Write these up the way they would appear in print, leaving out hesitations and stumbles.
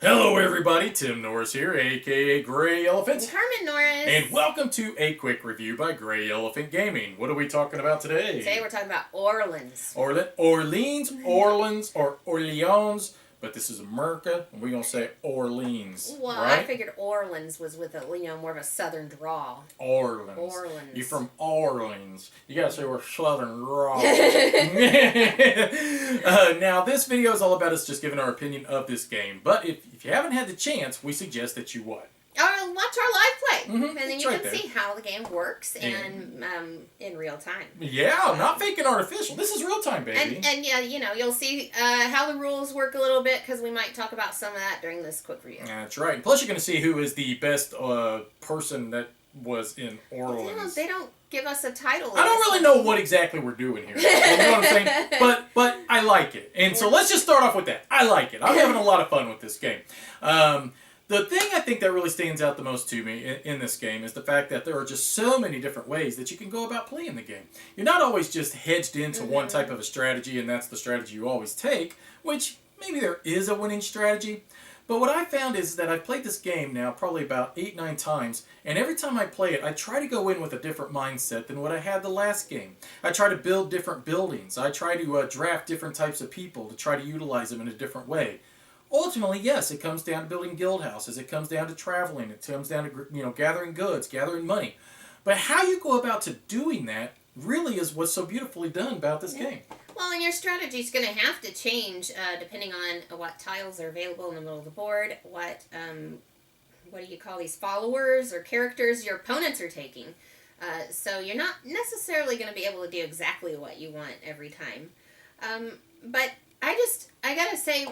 Hello everybody, Tim Norris here, aka GreyElephant. Carmen Norris. And welcome to a quick review by GreyElephant Gaming. What are we talking about today? Today we're talking about Orleans. Orleans, or Orleans, but this is America, and we're going to say Orleans. Well, right? I figured Orleans was with a more of a southern drawl. Orleans. You're from Orleans. You gotta say we're southern drawl. Now, this video is all about us just giving our opinion of this game. But if you haven't had the chance, we suggest that you what? Watch our live play, Mm-hmm, and then you can see how the game works and in real time. Yeah, not fake and artificial. This is real time, baby. And yeah, you'll see how the rules work a little bit because we might talk about some of that during this quick review. That's right. And plus, you're going to see who is the best person that was in Orleans. They don't give us a title. I don't really know what exactly we're doing here. You know what I'm saying? But I like it. And so let's just start off with that. I like it. I'm having a lot of fun with this game. The thing I think that really stands out the most to me in this game is the fact that there are just so many different ways that you can go about playing the game. You're not always just hedged into one type of a strategy and that's the strategy you always take, which maybe there is a winning strategy. But what I found is that I've played this game now probably about 8-9 times, and every time I play it, I try to go in with a different mindset than what I had the last game. I try to build different buildings. I try to draft different types of people to try to utilize them in a different way. Ultimately, yes, it comes down to building guild houses. It comes down to traveling. It comes down to gathering goods, gathering money. But how you go about to doing that really is what's so beautifully done about this game. Well, and your strategy is going to have to change depending on what tiles are available in the middle of the board, what do you call these, followers or characters your opponents are taking. So you're not necessarily going to be able to do exactly what you want every time. But I gotta say,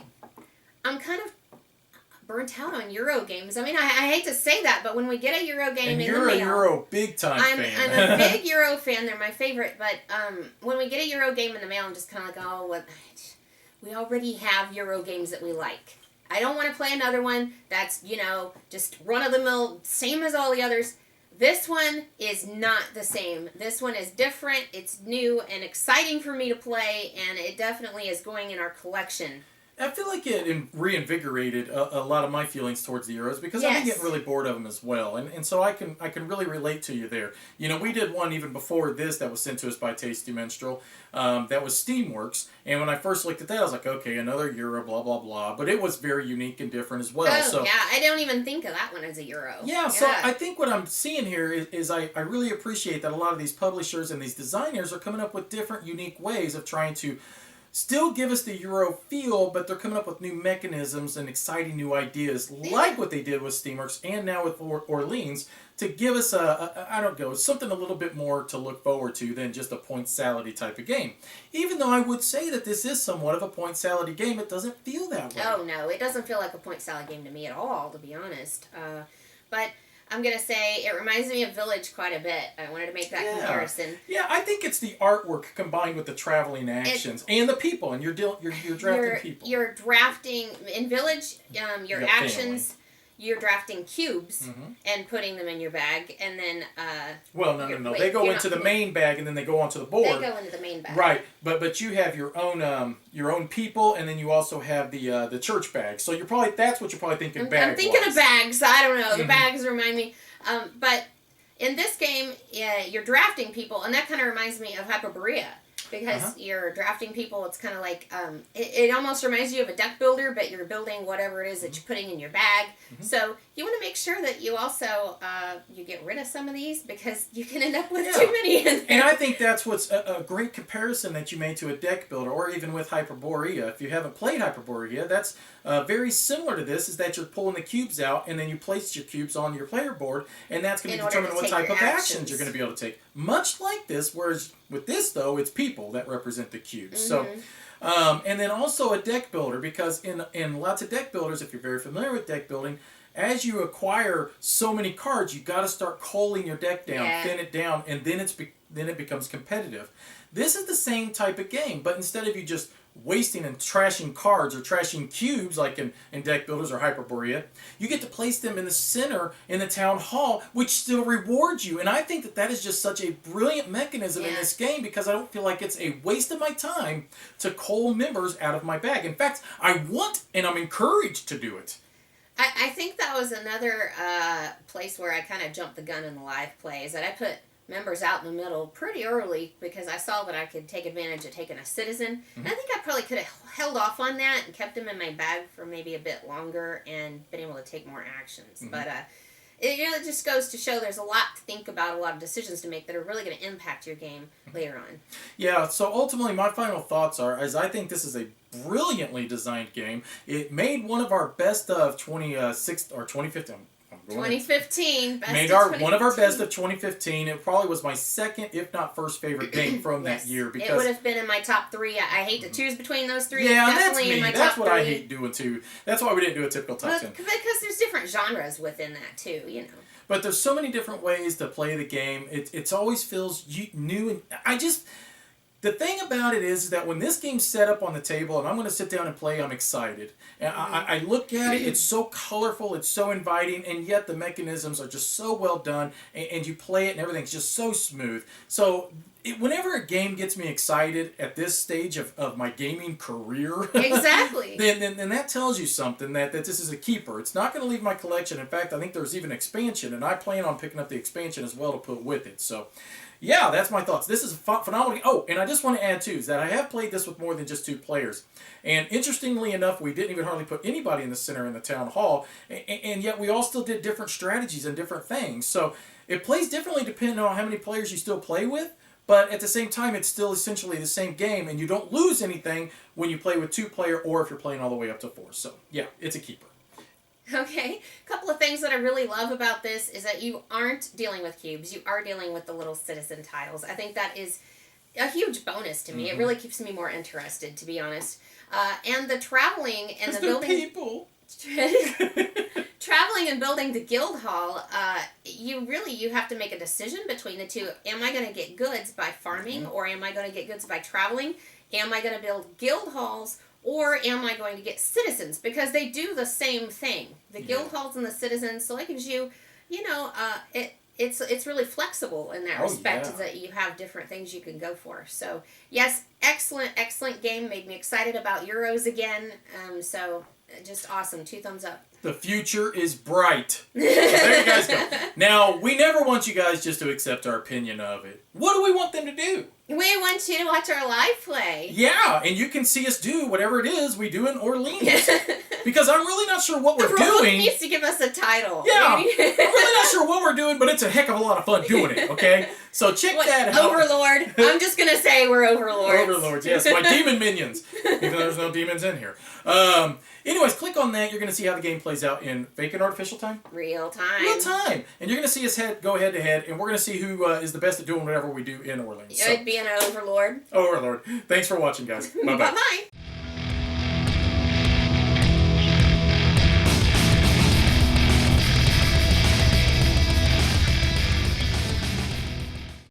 I'm kind of burnt out on Euro games. I mean, I hate to say that, but when we get a Euro game in the mail... And you're a Euro big-time fan. I'm a big Euro fan. They're my favorite. But when we get a Euro game in the mail, I'm just kind of like, oh, what? We already have Euro games that we like. I don't want to play another one that's, just run-of-the-mill, same as all the others. This one is not the same. This one is different. It's new and exciting for me to play, and it definitely is going in our collection. I feel like it reinvigorated a lot of my feelings towards the Euros because I've been getting really bored of them as well, and so I can really relate to you there. We did one even before this that was sent to us by Tasty Minstrel. That was Steamworks, and when I first looked at that, I was like, okay, another Euro, blah blah blah. But it was very unique and different as well. Oh yeah, I don't even think of that one as a Euro. Yeah, so I think what I'm seeing here is I really appreciate that a lot of these publishers and these designers are coming up with different, unique ways of trying to still give us the Euro feel, but they're coming up with new mechanisms and exciting new ideas, like what they did with Steamworks and now with Orleans, to give us something a little bit more to look forward to than just a point salad type of game. Even though I would say that this is somewhat of a point salad game, it doesn't feel that way. Oh no, it doesn't feel like a point salad game to me at all, to be honest. But I'm going to say it reminds me of Village quite a bit. I wanted to make that comparison. Yeah, I think it's the artwork combined with the traveling actions and the people, and you're drafting people. You're drafting, in Village, your actions, you're drafting cubes and putting them in your bag, and then... No. They go into the main bag, and then they go onto the board. They go into the main bag. Right, but you have your own people, and then you also have the church bag. So that's what you're probably thinking bag. I'm thinking of bags. I don't know. The bags remind me. But in this game, you're drafting people, and that kind of reminds me of Hyperborea. Because you're drafting people, it's kind of like, it almost reminds you of a deck builder, but you're building whatever it is that you're putting in your bag. So you want to make sure that you also, you get rid of some of these, because you can end up with too many in there. And I think that's what's a great comparison that you made to a deck builder, or even with Hyperborea. If you haven't played Hyperborea, that's very similar to this, is that you're pulling the cubes out, and then you place your cubes on your player board, and that's going to determine what type of actions you're going to be able to take. Much like this, whereas with this, though, it's people that represent the cubes. So, and then also a deck builder, because in lots of deck builders, if you're very familiar with deck building, as you acquire so many cards, you got to start culling your deck down, thin it down, and then it becomes competitive. This is the same type of game, but instead of you just wasting and trashing cards or trashing cubes like in deck builders or Hyperborea, you get to place them in the center in the town hall, which still rewards you. And I think that is just such a brilliant mechanism in this game, because I don't feel like it's a waste of my time to cull members out of my bag. In fact, I want and I'm encouraged to do it. I think that was another place where I kind of jumped the gun in the live plays, that I put members out in the middle pretty early because I saw that I could take advantage of taking a citizen. Mm-hmm. And I think I probably could have held off on that and kept him in my bag for maybe a bit longer and been able to take more actions. Mm-hmm. But it just goes to show there's a lot to think about, a lot of decisions to make that are really going to impact your game later on. Yeah, so ultimately my final thoughts are, as I think this is a brilliantly designed game. It made one of our best of 2015. 2015. Best Made of one of our best of 2015. It probably was my second, if not first, favorite game from yes. that year. Because it would have been in my top 3. I hate to choose between those 3. Yeah, Definitely that's me. in my That's top what 3. I hate doing too. That's why we didn't do a typical top 10. Because there's different genres within that too, you know. But there's so many different ways to play the game. It always feels new. And the thing about it is that when this game's set up on the table and I'm going to sit down and play, I'm excited. And I look at it, it's so colorful, it's so inviting, and yet the mechanisms are just so well done, and you play it and everything's just so smooth. So whenever a game gets me excited at this stage of my gaming career, exactly, then that tells you something, that this is a keeper. It's not going to leave my collection. In fact, I think there's even expansion, and I plan on picking up the expansion as well to put with it. So yeah, that's my thoughts. This is phenomenal. Oh, and I just want to add, too, is that I have played this with more than just 2 players. And interestingly enough, we didn't even hardly put anybody in the center in the town hall, and yet we all still did different strategies and different things. So it plays differently depending on how many players you still play with, but at the same time, it's still essentially the same game, and you don't lose anything when you play with 2-player or if you're playing all the way up to 4. So yeah, it's a keeper. Okay, a couple of things that I really love about this is that you aren't dealing with cubes. You are dealing with the little citizen tiles. I think that is a huge bonus to me. Mm-hmm. It really keeps me more interested, to be honest. And the traveling and the building... people. Traveling and building the guild hall, you have to make a decision between the two. Am I going to get goods by farming, or am I going to get goods by traveling? Am I going to build guild halls, or am I going to get citizens? Because they do the same thing. The guild halls and the citizens, so it gives you, it's really flexible in that respect, is that you have different things you can go for. So, yes, excellent game. Made me excited about Euros again. So, just awesome. 2 thumbs up. The future is bright. So there you guys go. Now, we never want you guys just to accept our opinion of it. What do we want them to do? We want you to watch our live play. Yeah, and you can see us do whatever it is we do in Orleans. Because I'm really not sure what we're Roland doing. needs to give us a title. Yeah, I'm really not sure what we're doing, but it's a heck of a lot of fun doing it, okay? So check that out. Overlord. I'm just going to say we're overlords. Overlords, yes. My demon minions. Even though there's no demons in here. Anyways, click on that. You're going to see how the game plays out in fake and artificial time. Real time. Real time. And you're going to see us go head to head, and we're going to see who is the best at doing whatever we do in Orleans. It'd be an overlord. Overlord. Thanks for watching, guys. Bye-bye. Bye-bye.